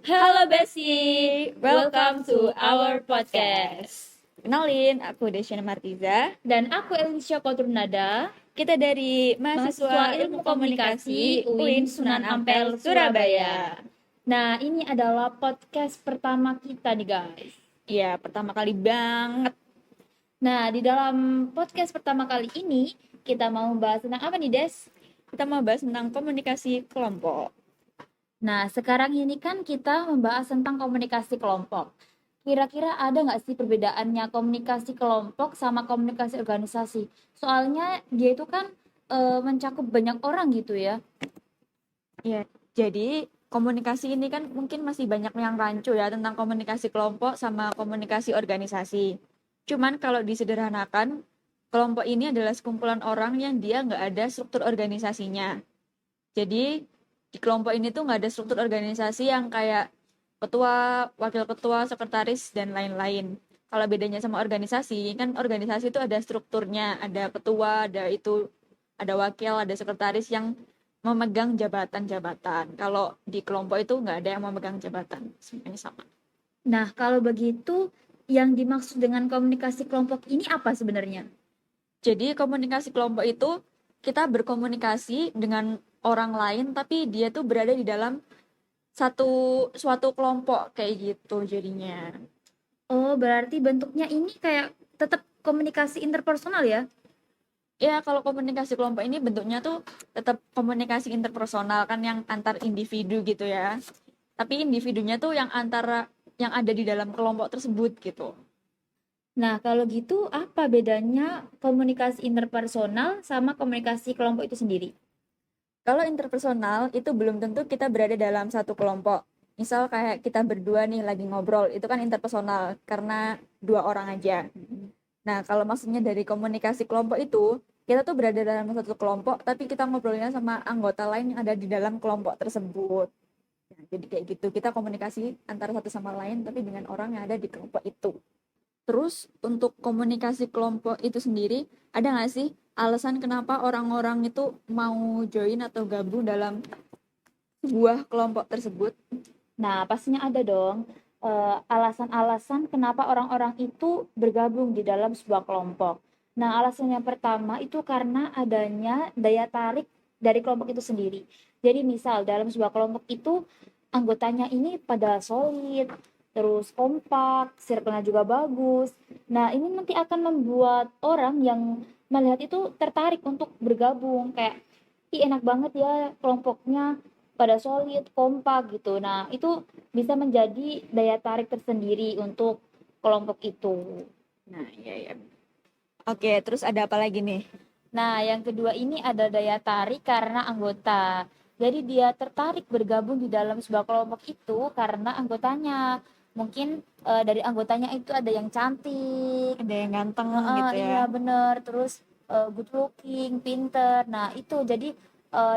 Halo Besi, welcome to our podcast. Kenalin, aku Desyana Martiza. Dan aku Elisha Koturnada. Kita dari Mahasiswa Ilmu Komunikasi UIN Sunan Ampel, Surabaya. Nah, ini adalah podcast pertama kita nih guys. Iya, pertama kali banget. Nah, di dalam podcast pertama kali ini, kita mau bahas tentang apa nih Des? Kita mau bahas tentang komunikasi kelompok. Nah, sekarang ini kan kita membahas tentang komunikasi kelompok. Kira-kira ada nggak sih perbedaannya komunikasi kelompok sama komunikasi organisasi? Soalnya dia itu kan mencakup banyak orang gitu ya. Ya, jadi komunikasi ini kan mungkin masih banyak yang rancu ya tentang komunikasi kelompok sama komunikasi organisasi. Cuman kalau disederhanakan, kelompok ini adalah sekumpulan orang yang dia nggak ada struktur organisasinya. Jadi di kelompok ini tuh nggak ada struktur organisasi yang kayak ketua, wakil ketua, sekretaris, dan lain-lain. Kalau bedanya sama organisasi, kan organisasi itu ada strukturnya, ada ketua, ada wakil, ada sekretaris yang memegang jabatan-jabatan. Kalau di kelompok itu nggak ada yang memegang jabatan, semuanya sama. Nah, kalau begitu yang dimaksud dengan komunikasi kelompok ini apa sebenarnya? Jadi komunikasi kelompok itu kita berkomunikasi dengan orang lain, tapi dia tuh berada di dalam suatu kelompok kayak gitu jadinya. Oh, berarti bentuknya ini kayak tetap komunikasi interpersonal ya? Ya, kalau komunikasi kelompok ini bentuknya tuh tetap komunikasi interpersonal kan yang antar individu gitu ya. Tapi individunya tuh yang ada di dalam kelompok tersebut gitu. Nah, kalau gitu apa bedanya komunikasi interpersonal sama komunikasi kelompok itu sendiri? Kalau interpersonal itu belum tentu kita berada dalam satu kelompok. Misal kayak kita berdua nih lagi ngobrol, itu kan interpersonal karena dua orang aja. Nah, kalau maksudnya dari komunikasi kelompok itu, kita tuh berada dalam satu kelompok, tapi kita ngobrolnya sama anggota lain yang ada di dalam kelompok tersebut. Nah, jadi kayak gitu, kita komunikasi antara satu sama lain, tapi dengan orang yang ada di kelompok itu. Terus untuk komunikasi kelompok itu sendiri, ada nggak sih alasan kenapa orang-orang itu mau join atau gabung dalam sebuah kelompok tersebut? Nah, pastinya ada dong alasan-alasan kenapa orang-orang itu bergabung di dalam sebuah kelompok. Nah, alasan yang pertama itu karena adanya daya tarik dari kelompok itu sendiri. Jadi misal dalam sebuah kelompok itu anggotanya ini pada solid, terus kompak, circle-nya juga bagus. Nah, ini nanti akan membuat orang yang melihat itu tertarik untuk bergabung kayak, ih enak banget ya kelompoknya pada solid, kompak gitu. Nah, itu bisa menjadi daya tarik tersendiri untuk kelompok itu. Nah, iya, iya. Oke, terus ada apa lagi nih? Nah, yang kedua ini ada daya tarik karena anggota. Jadi dia tertarik bergabung di dalam sebuah kelompok itu karena anggotanya. Mungkin dari anggotanya itu ada yang cantik, Ada yang ganteng gitu ya. iya bener, terus good looking, pinter. Nah, itu jadi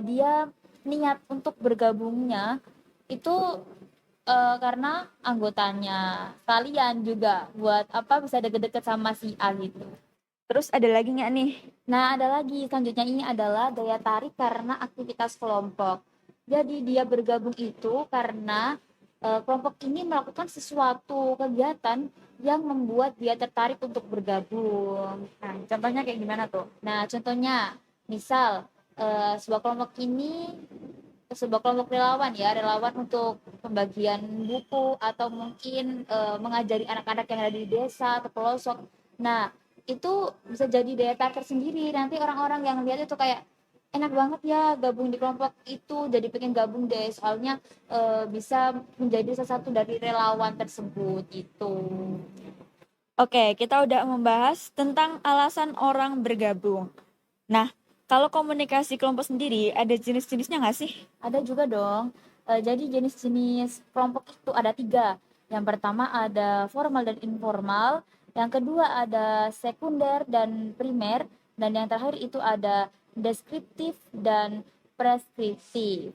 dia niat untuk bergabungnya itu karena anggotanya. Sekalian juga buat apa bisa deket-deket sama si A gitu. Terus ada lagi nggak nih? Nah, ada lagi selanjutnya ini adalah daya tarik karena aktivitas kelompok. Jadi dia bergabung itu karena kelompok ini melakukan sesuatu kegiatan yang membuat dia tertarik untuk bergabung. Nah, contohnya kayak gimana tuh? Nah, contohnya misal sebuah kelompok relawan ya, relawan untuk pembagian buku atau mungkin mengajari anak-anak yang ada di desa atau pelosok. Nah, itu bisa jadi daya tarik tersendiri. Nanti orang-orang yang lihat itu kayak enak banget ya gabung di kelompok itu, jadi pengen gabung deh. Soalnya bisa menjadi salah satu dari relawan tersebut itu. Oke, kita udah membahas tentang alasan orang bergabung. Nah, kalau komunikasi kelompok sendiri, ada jenis-jenisnya nggak sih? Ada juga dong. Jadi jenis-jenis kelompok itu ada tiga. Yang pertama ada formal dan informal. Yang kedua ada sekunder dan primer. Dan yang terakhir itu ada deskriptif dan preskriptif.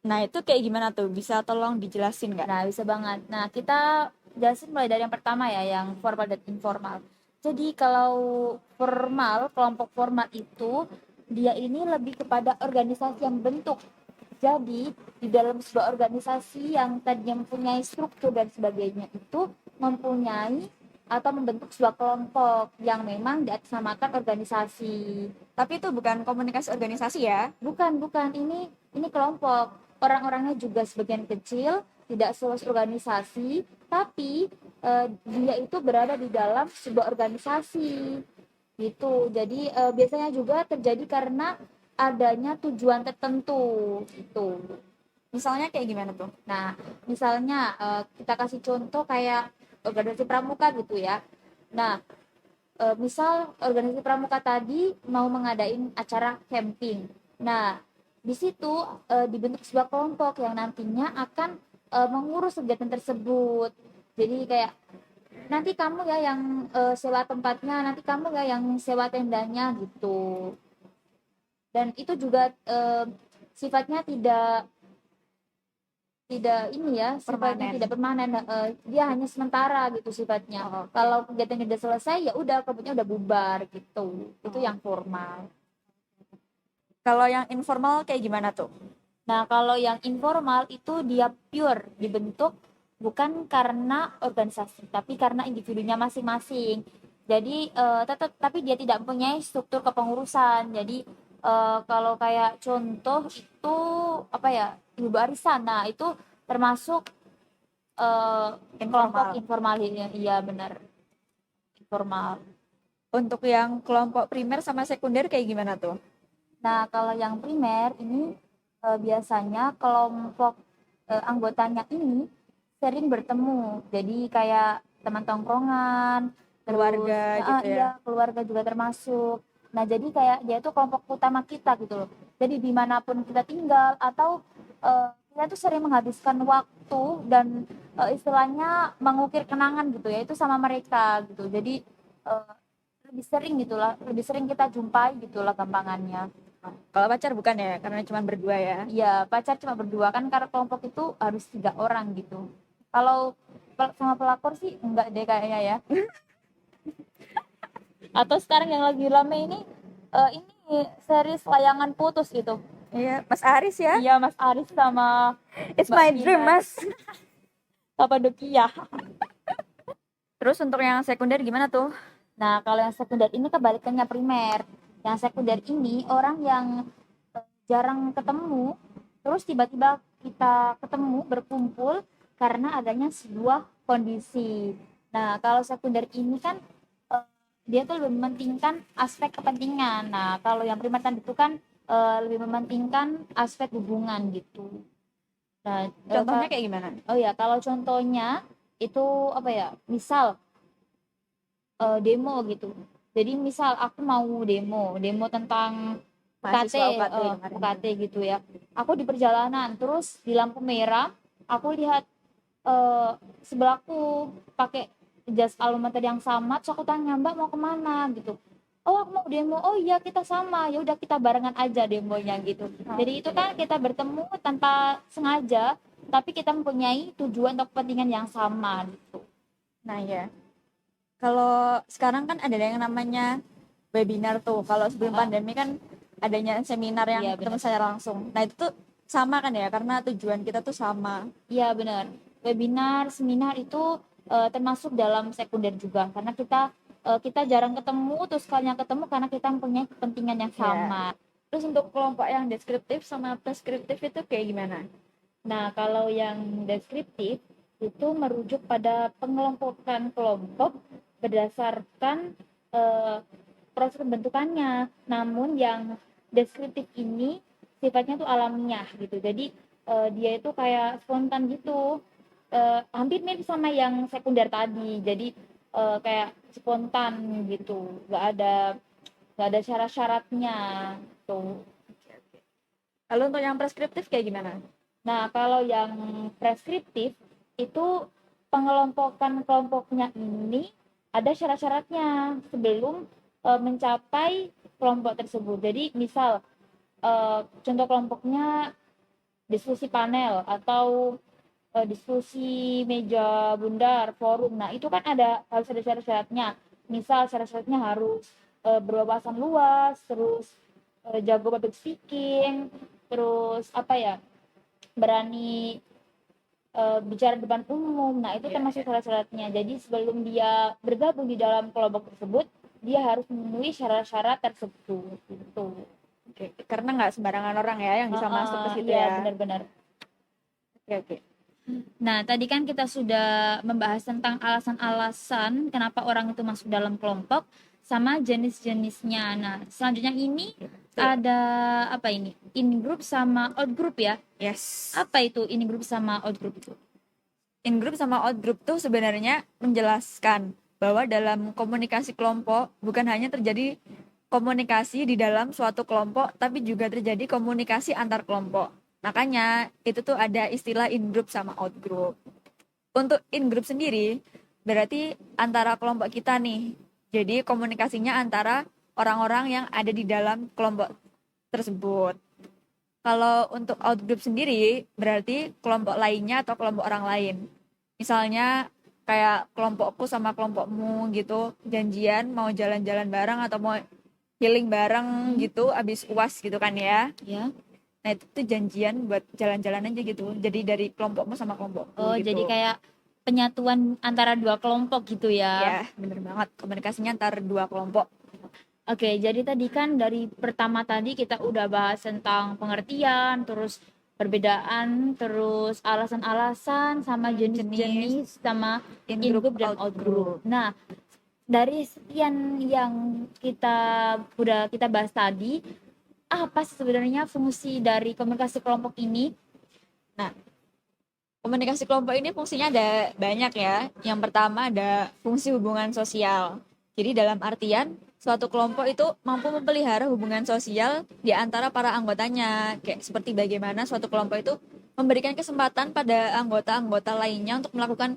Nah, itu kayak gimana tuh? Bisa tolong dijelasin nggak? Nah, bisa banget. Nah, kita jelasin mulai dari yang pertama ya, yang formal dan informal. Jadi kalau formal, kelompok formal itu dia ini lebih kepada organisasi yang bentuk Jadi di dalam sebuah organisasi yang tadinya mempunyai struktur dan sebagainya itu mempunyai atau membentuk sebuah kelompok yang memang diatasnamakan organisasi. Tapi itu bukan komunikasi organisasi ya. Bukan, ini kelompok. Orang-orangnya juga sebagian kecil, tidak seluas organisasi, tapi dia itu berada di dalam sebuah organisasi. Gitu. Jadi biasanya juga terjadi karena adanya tujuan tertentu gitu. Misalnya kayak gimana tuh? Nah, misalnya kita kasih contoh kayak organisasi pramuka gitu ya. Nah, misal organisasi pramuka tadi mau mengadain acara camping. Nah, di situ dibentuk sebuah kelompok yang nantinya akan mengurus kegiatan tersebut. Jadi kayak nanti kamu ya yang sewa tempatnya, nanti kamu ya yang sewa tendanya gitu. Dan itu juga sifatnya tidak tidak ini ya, sifatnya Permanen. tidak permanen. Dia hanya sementara gitu sifatnya. Oh, oke. Kalau kegiatannya udah selesai ya udah kelompoknya udah bubar gitu. Itu Oh. yang formal. Kalau yang informal kayak gimana tuh? Nah, kalau yang informal itu dia pure dibentuk bukan karena organisasi, tapi karena individunya masing-masing. Jadi tetap tapi dia tidak mempunyai struktur kepengurusan. Jadi kalau kayak contoh itu apa ya? Ibu arisan. Nah, itu termasuk kelompok Informal. informal ini. Iya, benar. Informal. Untuk yang kelompok primer sama sekunder kayak gimana tuh? Nah, kalau yang primer ini biasanya kelompok anggotanya ini sering bertemu. Jadi kayak teman tongkrongan, terus Keluarga gitu ya. iya keluarga juga termasuk. Nah, jadi kayak dia itu kelompok utama kita gitu loh. Jadi dimanapun kita tinggal atau kita tuh sering menghabiskan waktu dan istilahnya mengukir kenangan gitu ya itu sama mereka gitu. Jadi eh, lebih sering gitulah, lebih sering kita jumpai gitulah gampangannya. Kalau pacar bukan ya, karena cuma berdua ya. Iya, pacar cuma berdua kan karena kelompok itu harus 3 orang gitu. Kalau sama pelakor sih enggak deh kayaknya ya. Atau sekarang yang lagi rame ini series layangan putus gitu. Iya, Mas Aris ya. Iya, Mas Aris sama It's Mbak my dream, Vina Mas. Kapadokia. Terus untuk yang sekunder gimana tuh? Nah, kalau yang sekunder ini kebalikannya primer. Yang sekunder ini orang yang jarang ketemu, terus tiba-tiba kita ketemu berkumpul karena adanya sebuah kondisi. Nah, kalau sekunder ini kan eh, dia tuh lebih mementingkan aspek kepentingan. Nah, kalau yang primer tadi itu kan lebih mementingkan aspek hubungan gitu. Nah, Contohnya kayak gimana? oh ya, kalau contohnya itu apa ya? Misal demo gitu. Jadi misal aku mau demo tentang UKT, Mahasiswa UKT kemarin. UKT gitu ya. Aku di perjalanan, terus di lampu merah, aku lihat sebelahku pakai jas alma mater yang sama, terus aku tanya Mbak mau kemana gitu. Oh aku mau demo, oh iya kita sama, ya udah kita barengan aja demonya gitu. Jadi itu kan kita bertemu tanpa sengaja, tapi kita mempunyai tujuan atau kepentingan yang sama gitu. Nah ya, kalau sekarang kan ada yang namanya webinar tuh. Kalau sebelum pandemi kan adanya seminar yang Iya ketemu benar. saya langsung. Nah itu tuh sama kan ya, karena tujuan kita tuh sama. Iya benar. Webinar, seminar itu termasuk dalam sekunder juga karena kita jarang ketemu, terus sekalinya ketemu karena kita mempunyai kepentingan yang Ya. sama. Terus untuk kelompok yang deskriptif sama preskriptif itu kayak gimana? Nah, kalau yang deskriptif itu merujuk pada pengelompokan kelompok berdasarkan eh, proses pembentukannya. Namun yang deskriptif ini sifatnya tuh alamiah gitu. Jadi dia itu kayak spontan gitu. Hampir mirip sama yang sekunder tadi. Jadi kayak spontan gitu. Nggak ada syarat-syaratnya tuh. Lalu untuk yang preskriptif kayak gimana? Nah, kalau yang preskriptif itu pengelompokan kelompoknya ini ada syarat-syaratnya sebelum mencapai kelompok tersebut. Jadi, misal contoh kelompoknya diskusi panel atau diskusi meja bundar, forum. Nah, itu kan harus ada syarat-syaratnya. Misal syarat-syaratnya harus berwawasan luas, terus jago public speaking, terus apa ya, berani bicara depan umum. Nah, itu Iya, termasuk iya. syarat-syaratnya. Jadi sebelum dia bergabung di dalam kelompok tersebut, dia harus memenuhi syarat-syarat tersebut gitu. Oke, karena nggak sembarangan orang ya yang bisa masuk ke situ Iya, ya. benar-benar. Oke, oke. Nah, tadi kan kita sudah membahas tentang alasan-alasan kenapa orang itu masuk dalam kelompok sama jenis-jenisnya. Nah, selanjutnya ini Betul. ada apa ini? In group sama out group ya. Yes. Apa itu in group sama out group itu? In group sama out group tuh sebenarnya menjelaskan bahwa dalam komunikasi kelompok bukan hanya terjadi komunikasi di dalam suatu kelompok, tapi juga terjadi komunikasi antar kelompok. Makanya itu tuh ada istilah in group sama out group. Untuk in group sendiri berarti antara kelompok kita nih. Jadi komunikasinya antara orang-orang yang ada di dalam kelompok tersebut. Kalau untuk out group sendiri berarti kelompok lainnya atau kelompok orang lain. Misalnya kayak kelompokku sama kelompokmu gitu janjian mau jalan-jalan bareng atau mau healing bareng Hmm, gitu abis UAS gitu kan ya. ya. Nah itu tuh janjian buat jalan-jalan aja gitu. Jadi dari kelompokmu sama kelompokku Oh, jadi gitu. kayak penyatuan antara dua kelompok gitu ya. Ya, bener banget. Komunikasinya antar dua kelompok. Oke, jadi tadi kan dari pertama tadi kita udah bahas tentang pengertian, terus perbedaan, terus alasan-alasan, sama Jenis jenis-jenis, sama in in group, group dan out out group. group. Nah, dari sekian yang kita udah kita bahas tadi, apa sih sebenarnya fungsi dari komunikasi kelompok ini? Nah, komunikasi kelompok ini fungsinya ada banyak ya. Yang pertama ada fungsi hubungan sosial. Jadi dalam artian suatu kelompok itu mampu memelihara hubungan sosial di antara para anggotanya. Kayak seperti bagaimana suatu kelompok itu memberikan kesempatan pada anggota-anggota lainnya untuk melakukan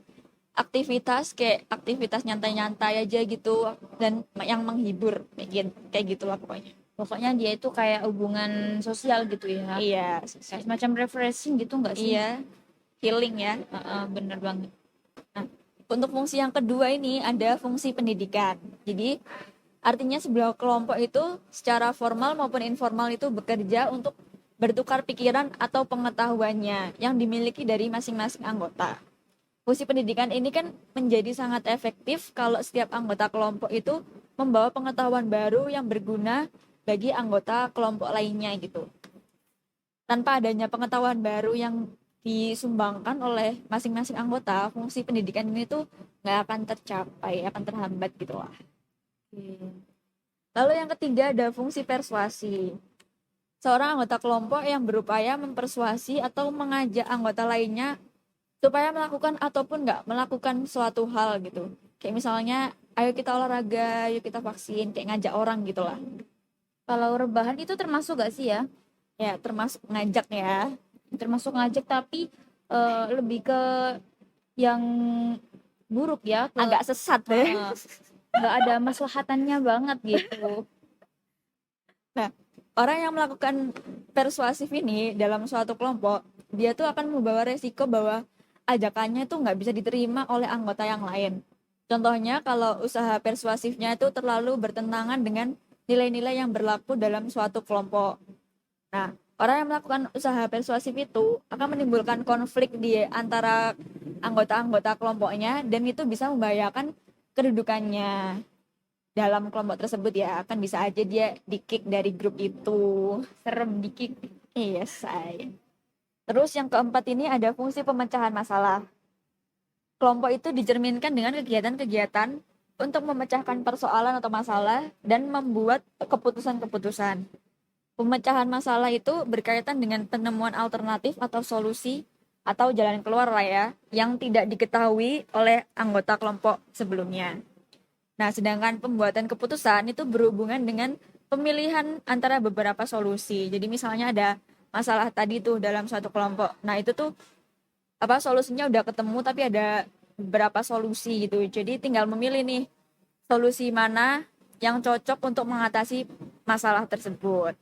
aktivitas kayak aktivitas nyantai-nyantai aja gitu dan yang menghibur kayak gitu lah pokoknya. Pokoknya dia itu kayak hubungan sosial gitu ya. Iya, Kayak semacam refreshing gitu nggak sih? iya, healing ya. Bener banget. Nah, untuk fungsi yang kedua ini ada fungsi pendidikan. Jadi, artinya sebuah kelompok itu secara formal maupun informal itu bekerja untuk bertukar pikiran atau pengetahuannya yang dimiliki dari masing-masing anggota. Fungsi pendidikan ini kan menjadi sangat efektif kalau setiap anggota kelompok itu membawa pengetahuan baru yang berguna bagi anggota kelompok lainnya gitu. Tanpa adanya pengetahuan baru yang disumbangkan oleh masing-masing anggota, fungsi pendidikan ini tuh nggak akan tercapai, akan terhambat gitu lah. Lalu yang ketiga ada fungsi persuasi. Seorang anggota kelompok yang berupaya mempersuasi atau mengajak anggota lainnya supaya melakukan ataupun nggak melakukan suatu hal gitu. Kayak misalnya, ayo kita olahraga, ayo kita vaksin, kayak ngajak orang gitu lah. Kalau rebahan itu termasuk gak sih ya? Ya, termasuk ngajak ya. Termasuk ngajak tapi lebih ke yang buruk ya, ke Agak sesat deh. nggak ada maslahatannya banget gitu. Nah, orang yang melakukan persuasif ini dalam suatu kelompok, dia tuh akan membawa resiko bahwa ajakannya tuh nggak bisa diterima oleh anggota yang lain. Contohnya kalau usaha persuasifnya itu terlalu bertentangan dengan nilai-nilai yang berlaku dalam suatu kelompok. Nah, orang yang melakukan usaha persuasif itu akan menimbulkan konflik di antara anggota-anggota kelompoknya dan itu bisa membahayakan kedudukannya dalam kelompok tersebut ya. Kan bisa aja dia di-kick dari grup itu. Serem dikit. Iya, say. Terus yang keempat ini ada fungsi pemecahan masalah. Kelompok itu dicerminkan dengan kegiatan-kegiatan untuk memecahkan persoalan atau masalah dan membuat keputusan-keputusan. Pemecahan masalah itu berkaitan dengan penemuan alternatif atau solusi atau jalan keluar lah ya, yang tidak diketahui oleh anggota kelompok sebelumnya. Nah, sedangkan pembuatan keputusan itu berhubungan dengan pemilihan antara beberapa solusi. Jadi misalnya ada masalah tadi tuh dalam suatu kelompok. Nah, itu tuh apa solusinya udah ketemu tapi ada beberapa solusi gitu. Jadi tinggal memilih nih solusi mana yang cocok untuk mengatasi masalah tersebut.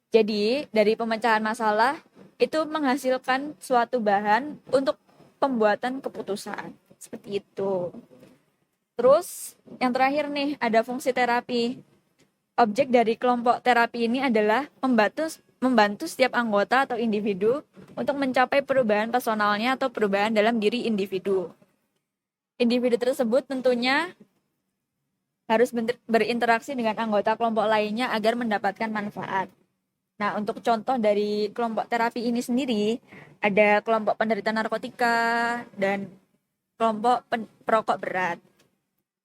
Jadi, dari pemecahan masalah itu menghasilkan suatu bahan untuk pembuatan keputusan. Seperti itu. Terus, yang terakhir nih, ada fungsi terapi. Objek dari kelompok terapi ini adalah membantu membantu setiap anggota atau individu untuk mencapai perubahan personalnya atau perubahan dalam diri individu. Individu tersebut tentunya harus berinteraksi dengan anggota kelompok lainnya agar mendapatkan manfaat. Nah, untuk contoh dari kelompok terapi ini sendiri, ada kelompok penderita narkotika dan kelompok perokok berat.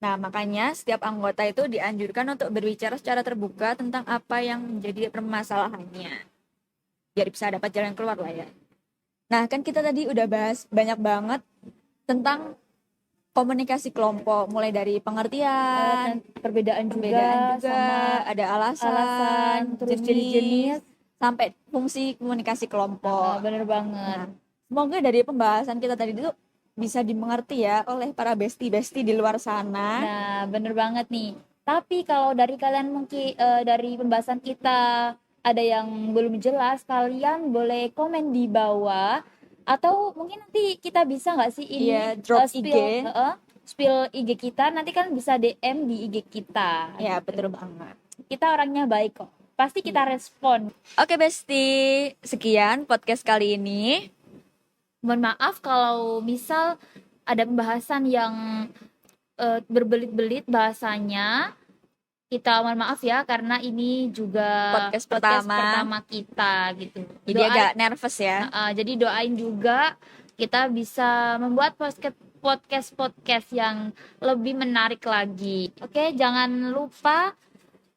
Nah, makanya setiap anggota itu dianjurkan untuk berbicara secara terbuka tentang apa yang menjadi permasalahannya, biar bisa dapat jalan keluar lah ya. Nah, kan kita tadi udah bahas banyak banget tentang komunikasi kelompok, mulai dari pengertian, perbedaan juga sama ada alasan, alasan, terus jenis-jenis, sampai fungsi komunikasi kelompok. bener banget. Nah, semoga dari pembahasan kita tadi itu bisa dimengerti ya oleh para besti-besti di luar sana. Nah, bener banget nih. Tapi kalau dari kalian mungkin dari pembahasan kita ada yang belum jelas, kalian boleh komen di bawah atau mungkin nanti kita bisa nggak sih ini Iya, drop spill IG. Spill IG kita, nanti kan bisa DM di IG kita. Ya, gitu. betul banget. Kita orangnya baik kok. Pasti kita respon. Oke, Besti. Sekian podcast kali ini. Mohon maaf kalau misal ada pembahasan yang berbelit-belit bahasanya. Kita mohon maaf ya karena ini juga Podcast pertama kita gitu. Jadi agak nervous ya. Jadi doain juga kita bisa membuat podcast yang lebih menarik lagi. Oke, jangan lupa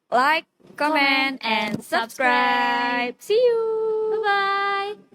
Like, comment, and subscribe. See you. Bye bye.